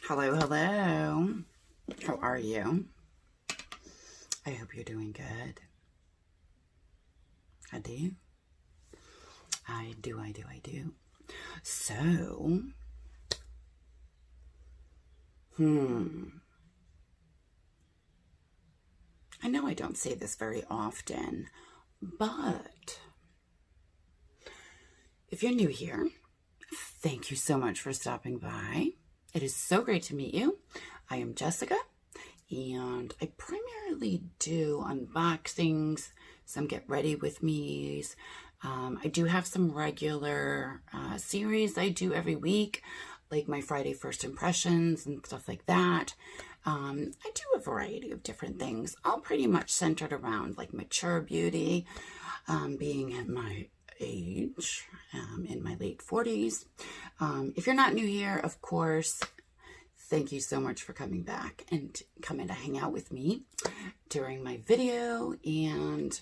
Hello, hello. How are you? I hope you're doing good. I do. I do. So, I know I don't say this very often, but if you're new here, thank you so much for stopping by. It is so great to meet you. I am Jessica, and I primarily do unboxings, some get ready with me's. I do have some regular series I do every week, like my Friday first impressions and stuff like that. I do a variety of different things, all pretty much centered around like mature beauty, being at my age, in my late 40s. If you're not new here, of course, thank you so much for coming back and coming to hang out with me during my video and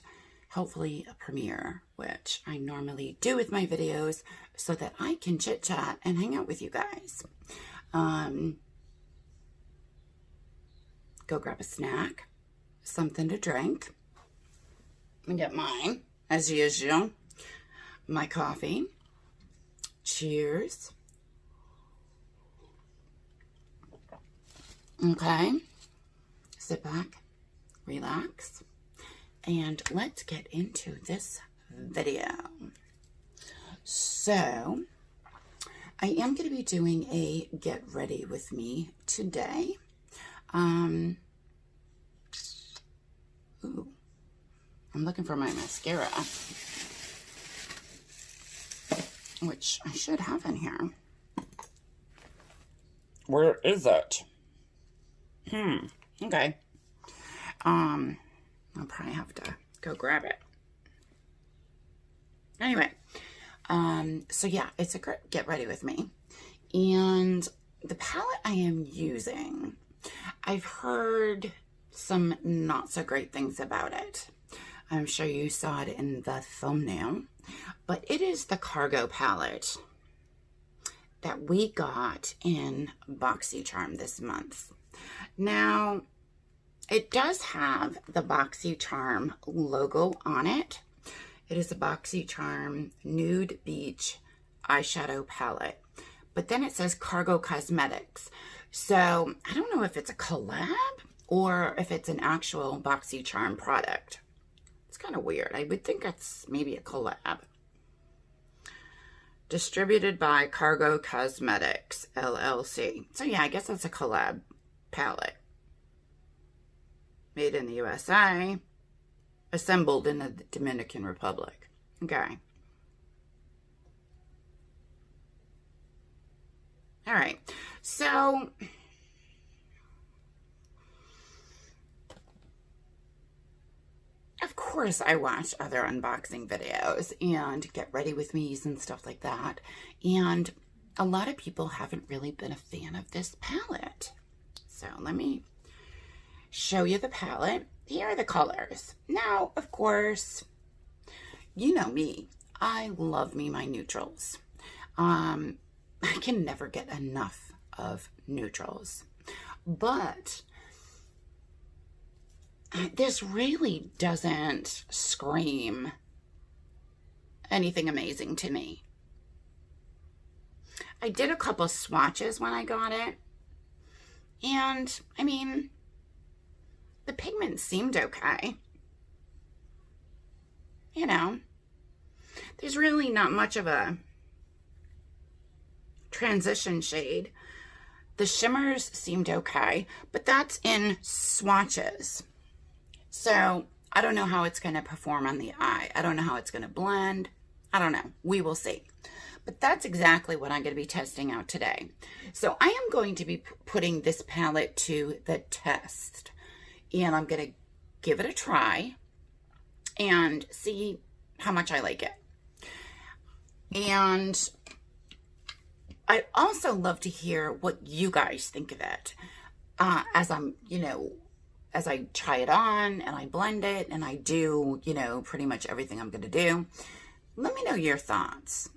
hopefully a premiere, which I normally do with my videos so that I can chit chat and hang out with you guys. Go grab a snack, something to drink, and get mine, as usual, my coffee. Cheers. Okay, sit back, relax, and let's get into this video. So, I am going to be doing a get ready with me today. Ooh, I'm looking for my mascara, which I should have in here. Where is it? Okay. I'll probably have to go grab it. Anyway, so yeah, it's a great get ready with me. And the palette I am using, I've heard some not so great things about it. I'm sure you saw it in the thumbnail, but it is the Cargo palette that we got in Boxycharm this month. Now, it does have the Boxycharm logo on it. It is a Boxycharm Nude Beach eyeshadow palette, but then it says Cargo Cosmetics. So I don't know if it's a collab or if it's an actual Boxycharm product. It's kind of weird. I would think it's maybe a collab. Distributed by Cargo Cosmetics, LLC. So yeah, I guess that's a collab palette. Made in the USA. Assembled in the Dominican Republic. Okay. All right. So, of course, I watch other unboxing videos and get ready with me's and stuff like that. And a lot of people haven't really been a fan of this palette. So let me show you the palette. Here are the colors. Now, of course, you know me. I love me my neutrals. I can never get enough of neutrals. But this really doesn't scream anything amazing to me. I did a couple swatches when I got it. And, I mean, the pigment seemed okay. You know, there's really not much of a transition shade. The shimmers seemed okay, but that's in swatches. So I don't know how it's going to perform on the eye. I don't know how it's going to blend. I don't know. We will see. But that's exactly what I'm going to be testing out today. So I am going to be putting this palette to the test. And I'm going to give it a try and see how much I like it. And I also love to hear what you guys think of it as I'm, you know, as I try it on and I blend it and I do, you know, pretty much everything I'm going to do, let me know your thoughts.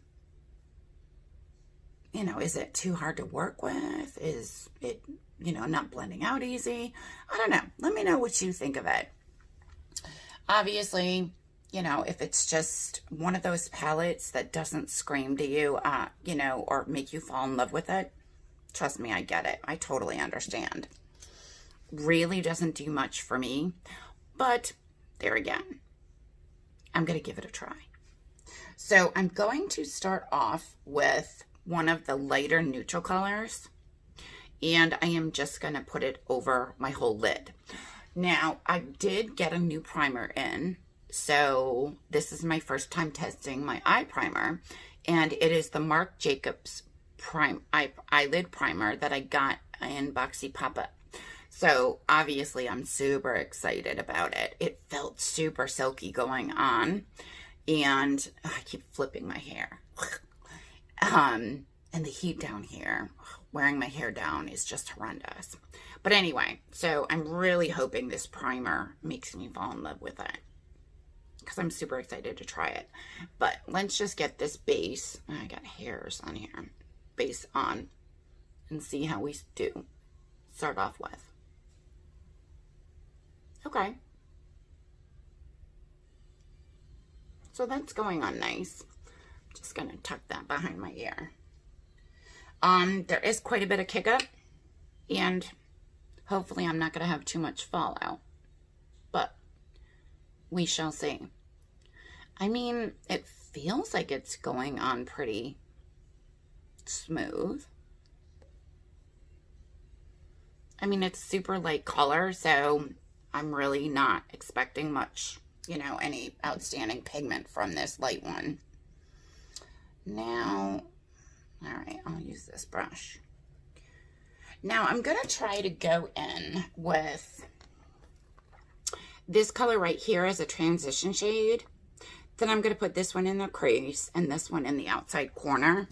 You know, is it too hard to work with? Is it, you know, not blending out easy? I don't know. Let me know what you think of it. Obviously, you know, if it's just one of those palettes that doesn't scream to you, you know, or make you fall in love with it, trust me, I get it. I totally understand. Really doesn't do much for me, but there again, I'm going to give it a try. So I'm going to start off with one of the lighter neutral colors, and I am just going to put it over my whole lid. Now, I did get a new primer in, so this is my first time testing my eye primer, and it is the Marc Jacobs eyelid primer that I got in Boxycharm. So obviously I'm super excited about it. It felt super silky going on, and I keep flipping my hair. And the heat down here, wearing my hair down, is just horrendous. But anyway, so I'm really hoping this primer makes me fall in love with it, because I'm super excited to try it. But let's just get this base, I got hairs on here, base on, and see how we do. Start off with. Okay. So that's going on nice. Just gonna tuck that behind my ear. There is quite a bit of kick up, and hopefully I'm not gonna have too much fallout, but we shall see. I mean, it feels like it's going on pretty smooth. I mean, it's super light color, so I'm really not expecting much, you know, any outstanding pigment from this light one. Now, all right, I'll use this brush. Now I'm gonna try to go in with this color right here as a transition shade. Then I'm gonna put this one in the crease and this one in the outside corner.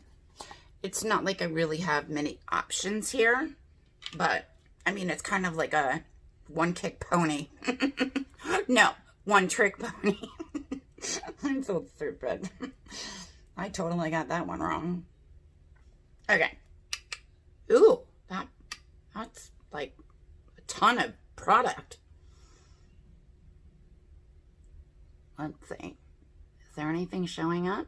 It's not like I really have many options here, but I mean, it's kind of like a one-kick pony. No, one-trick pony. I'm so stupid. I totally got that one wrong. Okay. Ooh, that's like a ton of product. Let's see. Is there anything showing up?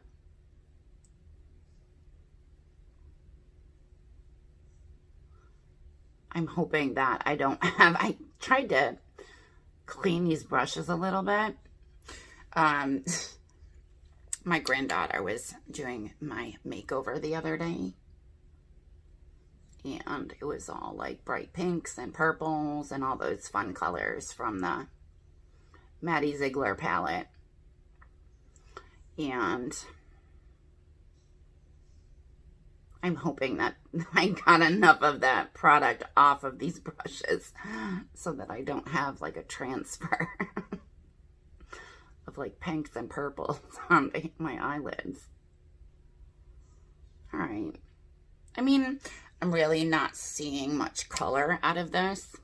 I'm hoping that I don't have, I tried to clean these brushes a little bit. My granddaughter was doing my makeover the other day, and it was all like bright pinks and purples and all those fun colors from the Maddie Ziegler palette. And I'm hoping that I got enough of that product off of these brushes so that I don't have like a transfer of like pinks and purples on my eyelids. All right. I mean, I'm really not seeing much color out of this.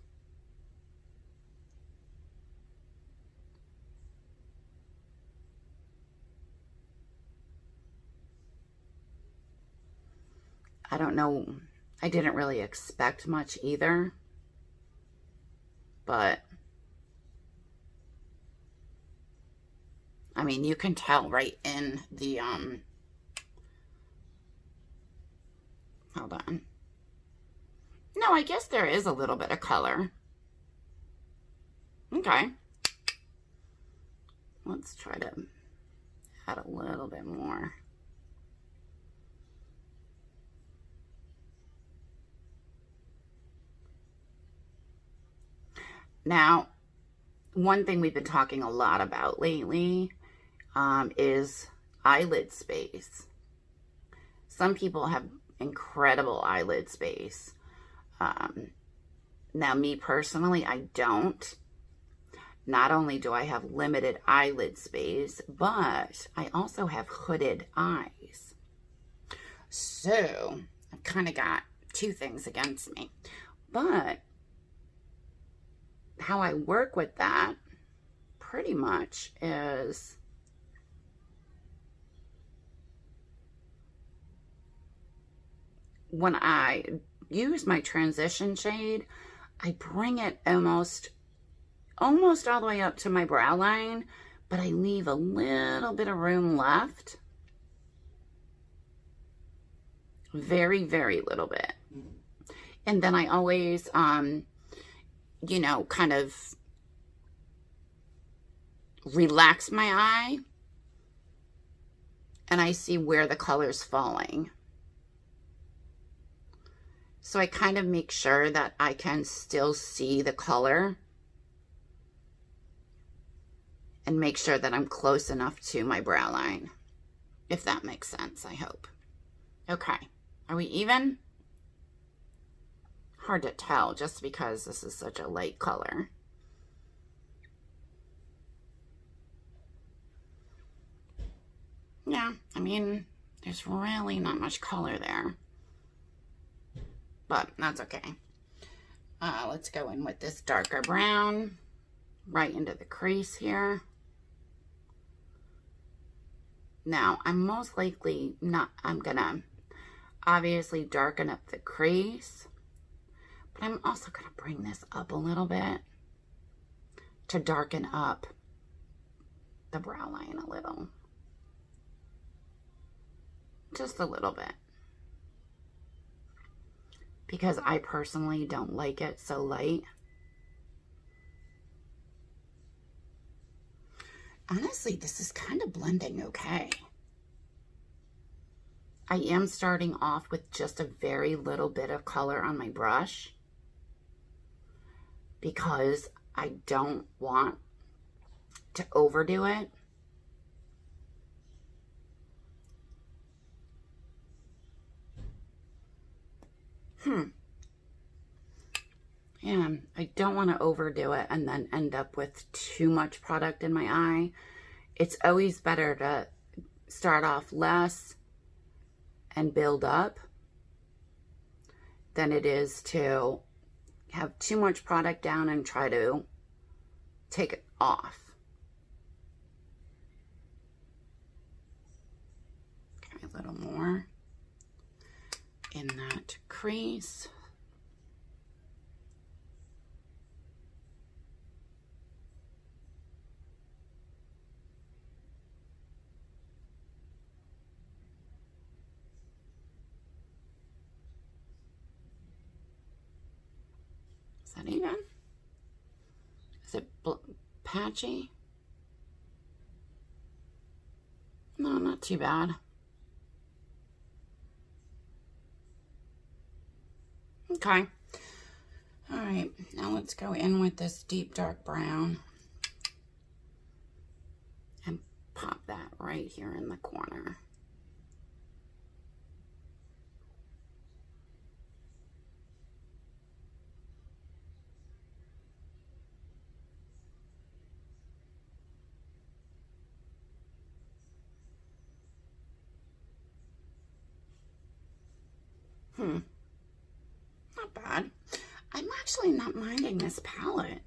I don't know. I didn't really expect much either. But I mean, you can tell right in the hold on. No, I guess there is a little bit of color. Okay. Let's try to add a little bit more. Now, one thing we've been talking a lot about lately is eyelid space. Some people have incredible eyelid space. Now, me personally, I don't. Not only do I have limited eyelid space, but I also have hooded eyes. So, I've kind of got two things against me. But how I work with that pretty much is when I use my transition shade, I bring it almost all the way up to my brow line, but I leave a little bit of room left. Very, very little bit. And then I always, you know, kind of relax my eye and I see where the color's falling. So I kind of make sure that I can still see the color and make sure that I'm close enough to my brow line, if that makes sense, I hope. Okay, are we even? Hard to tell just because this is such a light color. Yeah, I mean, there's really not much color there, but that's okay. Let's go in with this darker brown right into the crease here. Now, I'm most likely not, I'm gonna obviously darken up the crease, but I'm also gonna bring this up a little bit to darken up the brow line a little. Just a little bit. Because I personally don't like it so light. Honestly, this is kind of blending okay. I am starting off with just a very little bit of color on my brush because I don't want to overdo it. And I don't want to overdo it and then end up with too much product in my eye. It's always better to start off less and build up than it is to have too much product down and try to take it off. Okay, a little more in that crease. Is that even? Is it patchy? No, not too bad. Okay. All right, now let's go in with this deep dark brown and pop that right here in the corner. Not bad. I'm actually not minding this palette.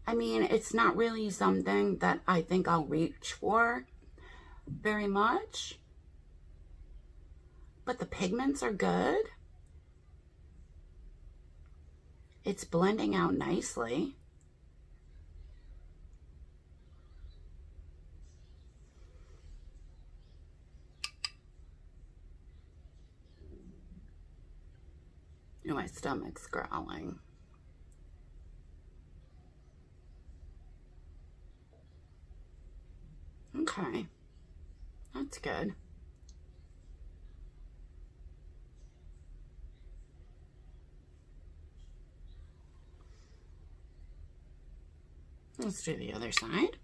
I mean, it's not really something that I think I'll reach for very much, but the pigments are good. It's blending out nicely. Oh, my stomach's growling. Okay, that's good. Let's do the other side.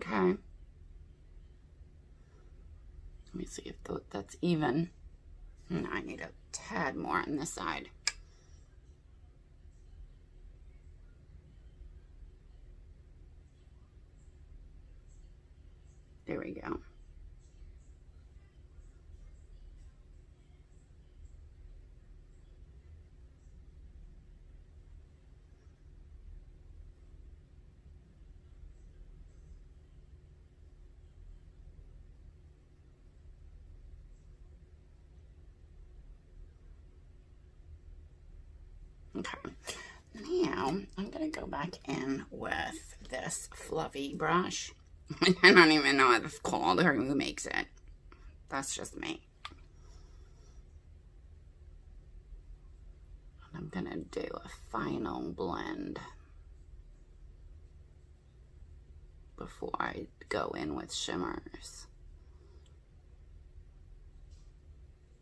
Okay. Let me see if that's even. No, I need a tad more on this side. There we go. Okay, now I'm gonna go back in with this fluffy brush. I don't even know what it's called or who makes it. That's just me. And I'm gonna do a final blend before I go in with shimmers.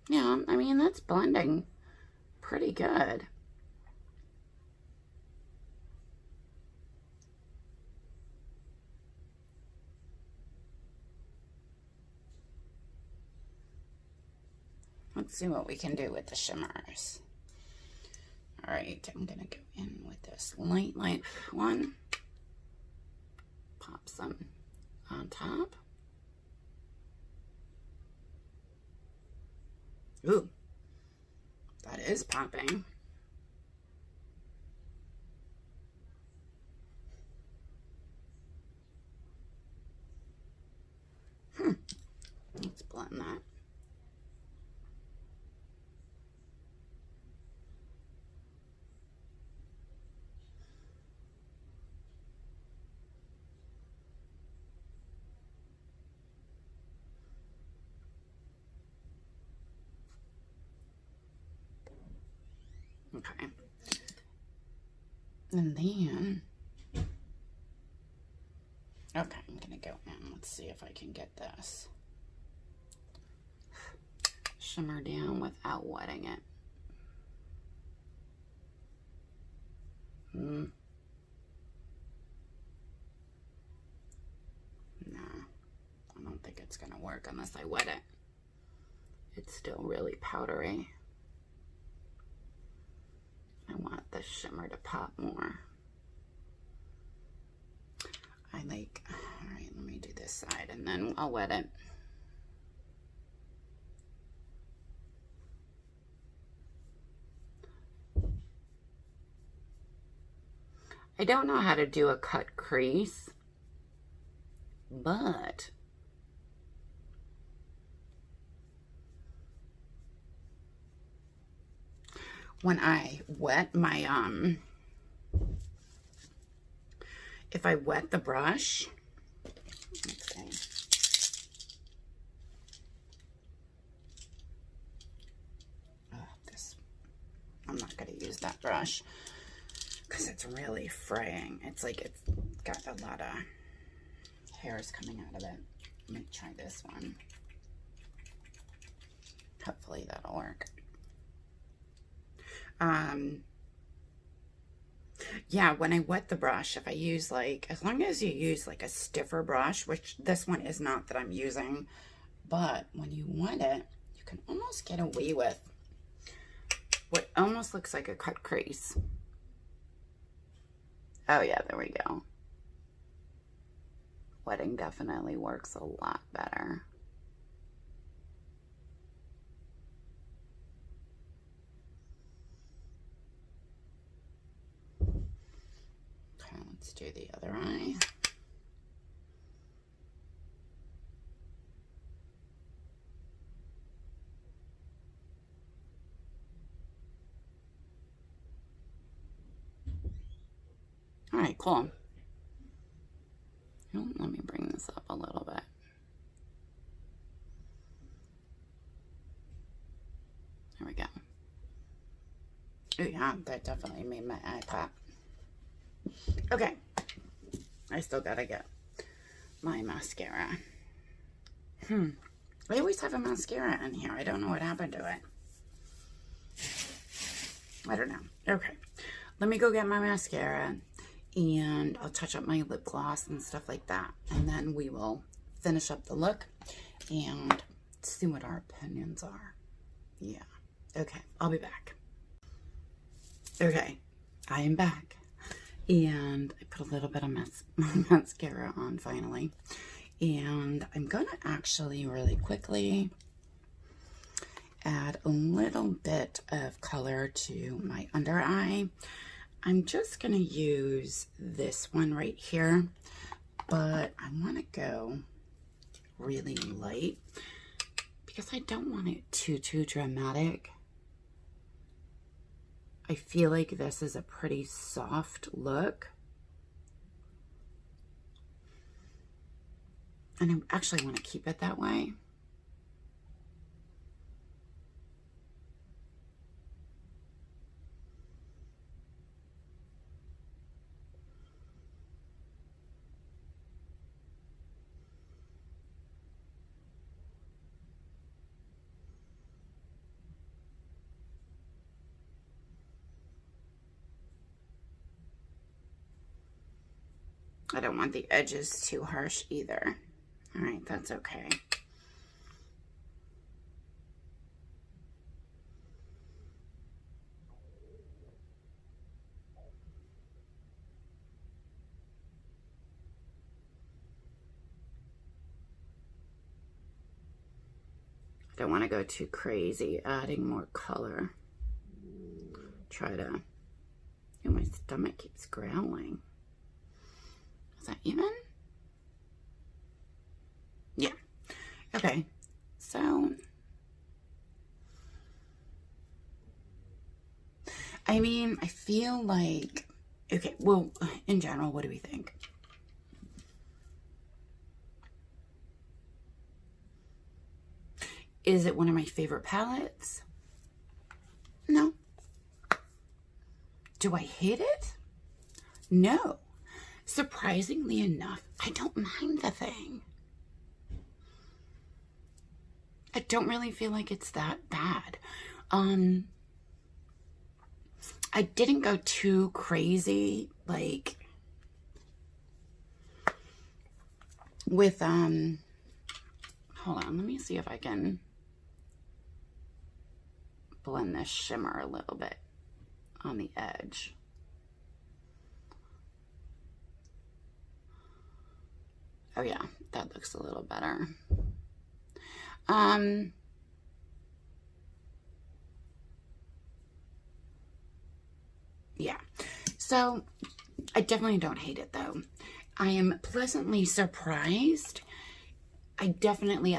Yeah, I mean, that's blending pretty good. Let's see what we can do with the shimmers. All right, I'm gonna go in with this light one. Pop some on top. Ooh, that is popping. Let's blend that. Okay. And then, okay, I'm gonna go in. Let's see if I can get this shimmer down without wetting it. No, I don't think it's gonna work unless I wet it. It's still really powdery. I want the shimmer to pop more. All right, let me do this side and then I'll wet it. I don't know how to do a cut crease, but when I wet my, if I wet the brush, let's see. I'm not going to use that brush because it's really fraying. It's like it's got a lot of hairs coming out of it. Let me try this one. Hopefully that'll work. Yeah, when I wet the brush, if I use as long as you use like a stiffer brush, which this one is not that I'm using, but when you wet it, you can almost get away with what almost looks like a cut crease. Oh yeah, there we go. Wetting definitely works a lot better. Let's do the other eye. All right, cool. Let me bring this up a little bit. There we go. Oh yeah, that definitely made my eye pop. Okay, I still gotta get my mascara. I always have a mascara in here. I don't know what happened to it. I don't know. Okay, let me go get my mascara and I'll touch up my lip gloss and stuff like that. And then we will finish up the look and see what our opinions are. Yeah. Okay, I'll be back. Okay, I am back. And I put a little bit of mascara on finally. And I'm going to actually really quickly add a little bit of color to my under eye. I'm just going to use this one right here, but I want to go really light because I don't want it too dramatic. I feel like this is a pretty soft look. And I actually want to keep it that way. I don't want the edges too harsh either. All right, that's okay. Don't want to go too crazy adding more color. Try to, oh, my stomach keeps growling. Is that even? Yeah. Okay. So, I mean, I feel like, okay, well, in general, what do we think? Is it one of my favorite palettes? No. Do I hate it? No. Surprisingly enough, I don't mind the thing. I don't really feel like it's that bad. I didn't go too crazy, like, with, hold on, let me see if I can blend this shimmer a little bit on the edge. Oh yeah, that looks a little better. Yeah, so I definitely don't hate it though. I am pleasantly surprised. I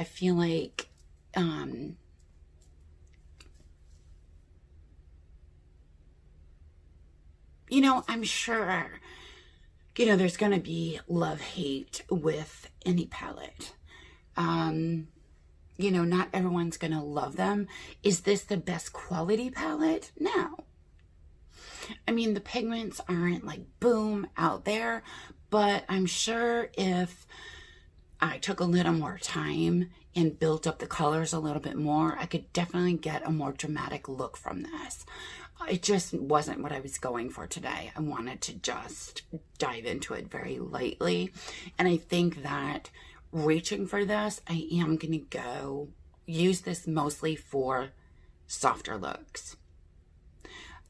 feel like, you know, I'm sure, you know, there's going to be love-hate with any palette. You know, not everyone's going to love them. Is this the best quality palette? No. I mean, the pigments aren't like boom out there, but I'm sure if I took a little more time and built up the colors a little bit more, I could definitely get a more dramatic look from this. It just wasn't what I was going for today. I wanted to just dive into it very lightly. And I think that reaching for this, I am going to go use this mostly for softer looks.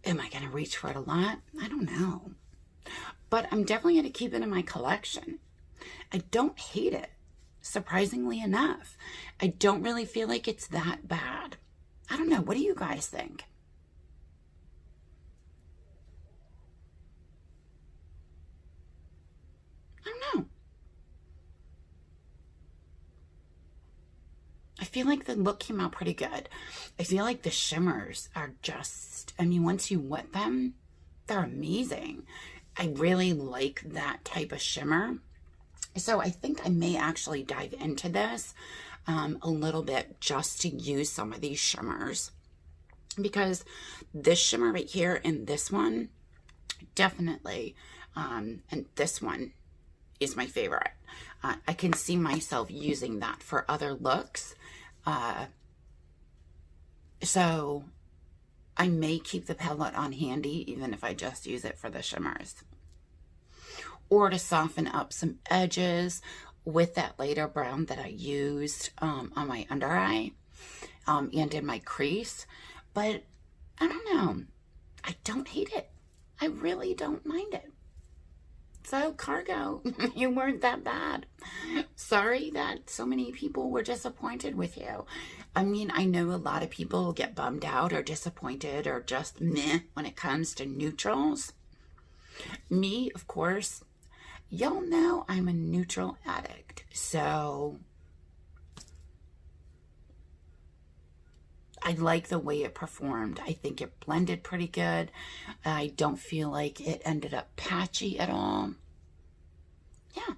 Am I going to reach for it a lot? I don't know. But I'm definitely going to keep it in my collection. I don't hate it, surprisingly enough. I don't really feel like it's that bad. I don't know. What do you guys think? I don't know. I feel like the look came out pretty good. I feel like the shimmers are just, I mean, once you wet them, they're amazing. I really like that type of shimmer. So I think I may actually dive into this a little bit just to use some of these shimmers. Because this shimmer right here and this one, definitely, and this one is my favorite. I can see myself using that for other looks. So I may keep the palette on handy even if I just use it for the shimmers. or to soften up some edges with that lighter brown that I used on my under eye and in my crease. But I don't know. I don't hate it. I really don't mind it. So, Cargo, you weren't that bad. Sorry that so many people were disappointed with you. I mean, I know a lot of people get bummed out or disappointed or just meh when it comes to neutrals. Me, of course, y'all know I'm a neutral addict. So, I like the way it performed. I think it blended pretty good. I don't feel like it ended up patchy at all. Yeah,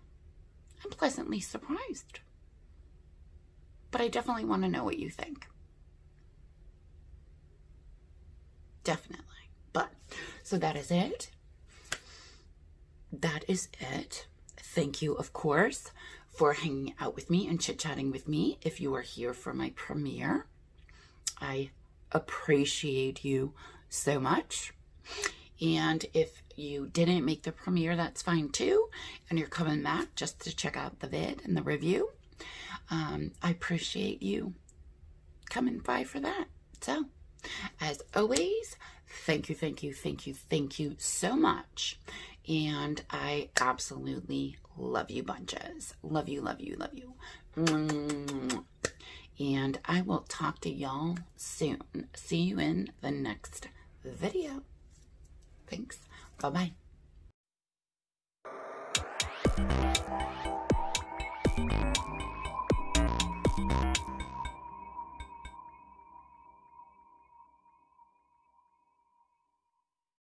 I'm pleasantly surprised. But I definitely want to know what you think. Definitely. But, so that is it. That is it. Thank you, of course, for hanging out with me and chit-chatting with me if you are here for my premiere. I appreciate you so much. And if you didn't make the premiere, that's fine too. And you're coming back just to check out the vid and the review. I appreciate you coming by for that. So, as always, thank you, thank you, thank you, thank you so much. And I absolutely love you bunches. Love you, love you, love you. And I will talk to y'all soon. See you in the next video. Thanks. Bye-bye.